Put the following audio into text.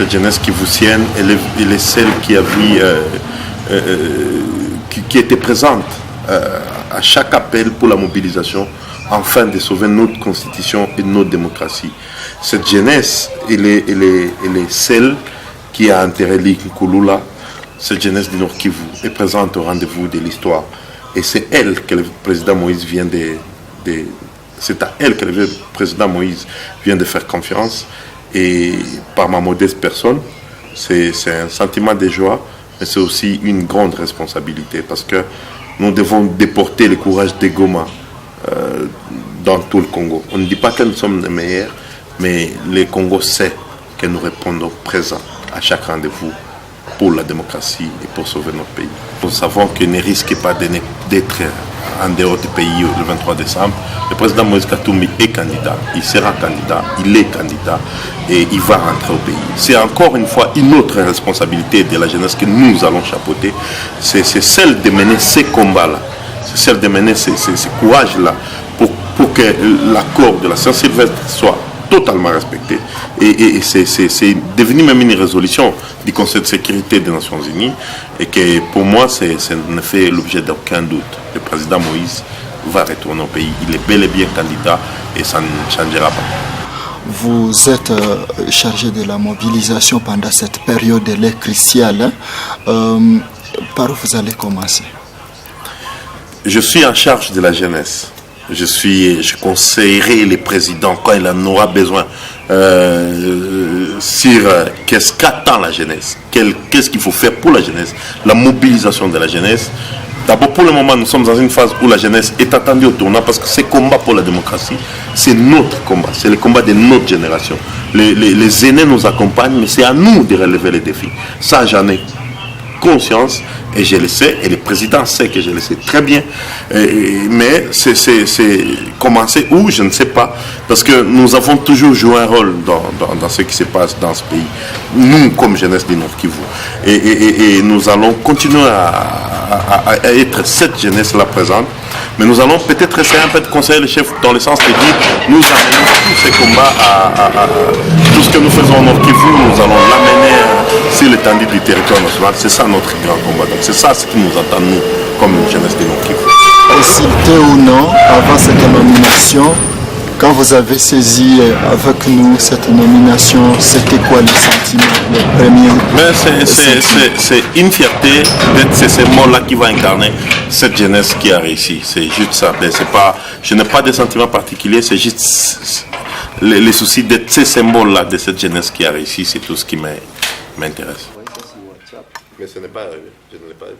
Cette jeunesse kivusienne, elle est celle qui a vu, qui était présente à chaque appel pour la mobilisation, afin de sauver notre constitution et notre démocratie. Cette jeunesse, elle est celle qui a enterré Kulula. Cette jeunesse du Nord Kivu est présente au rendez-vous de l'histoire. Et c'est elle que le président Moïse vient c'est à elle que le président Moïse vient de faire confiance. Et par ma modeste personne, c'est un sentiment de joie, mais c'est aussi une grande responsabilité parce que nous devons déporter le courage des Goma dans tout le Congo. On ne dit pas que nous sommes les meilleurs, mais le Congo sait que nous répondons présents à chaque rendez-vous pour la démocratie et pour sauver notre pays. Nous savons qu'il ne risque pas d'être en dehors du pays le 23 décembre. Le président Moïse Katumbi est candidat, il sera candidat, il est candidat et il va rentrer au pays. C'est encore une fois une autre responsabilité de la jeunesse que nous allons chapeauter. C'est celle de mener ces combats-là, c'est celle de mener ces courages-là pour que l'accord de la Saint-Sylvestre soit totalement respecté. Et c'est devenu même une résolution du Conseil de sécurité des Nations Unies et que pour moi, ça ne fait l'objet d'aucun doute. Le président Moïse va retourner au pays. Il est bel et bien candidat et ça ne changera pas. Vous êtes chargé de la mobilisation pendant cette période cruciale. Par où vous allez commencer? Je suis en charge de la jeunesse. Je conseillerai les présidents quand il en aura besoin sur qu'est-ce qu'attend la jeunesse, qu'est-ce qu'il faut faire pour la jeunesse, la mobilisation de la jeunesse. D'abord, pour le moment, nous sommes dans une phase où la jeunesse est attendue au tournant parce que ce combat pour la démocratie, c'est notre combat, c'est le combat de notre génération. Les aînés nous accompagnent, mais c'est à nous de relever les défis. Ça, j'en ai conscience et je le sais, et le président sait que je le sais très bien, mais c'est commencer où, je ne sais pas, parce que nous avons toujours joué un rôle dans ce qui se passe dans ce pays, nous comme jeunesse du Nord Kivu, et nous allons continuer à être cette jeunesse-là présente, mais nous allons peut-être essayer un peu de conseiller le chef dans le sens de dire, nous amenons tous ces combats tout ce que nous faisons au Nord Kivu, nous allons l'amener sur l'étendue du territoire national. C'est ça notre grand combat. Donc c'est ça ce qui nous attend, nous, comme une jeunesse de Nord Kivu. Insulté ou non, avant cette nomination, quand vous avez saisi avec nous cette nomination, c'était quoi les sentiments, les premiers? Mais c'est une fierté d'être ce symbole-là qui va incarner cette jeunesse qui a réussi. C'est juste ça. Je n'ai pas de sentiments particuliers, c'est juste les soucis d'être ce symbole-là de cette jeunesse qui a réussi, c'est tout ce qui m'intéresse. Mais ce n'est pas arrivé, je ne l'ai pas eu.